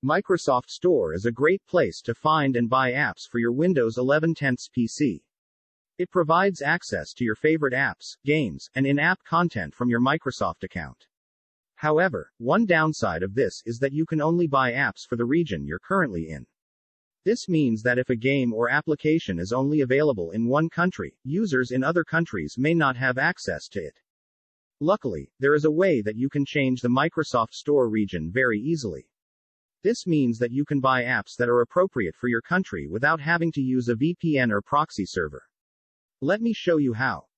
Microsoft Store is a great place to find and buy apps for your Windows 11 10th PC. It provides access to your favorite apps, games, and in-app content from your Microsoft account. However, one downside of this is that you can only buy apps for the region you're currently in. This means that if a game or application is only available in one country, users in other countries may not have access to it. Luckily, there is a way that you can change the Microsoft Store region very easily. This means that you can buy apps that are appropriate for your country without having to use a VPN or proxy server. Let me show you how.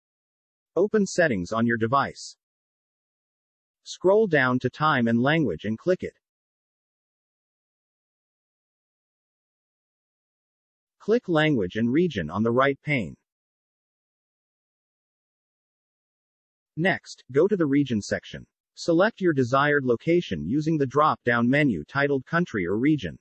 Open Settings on your device. Scroll down to Time and Language and click it. Click Language and Region on the right pane. Next, go to the Region section. Select your desired location using the drop-down menu titled Country or Region.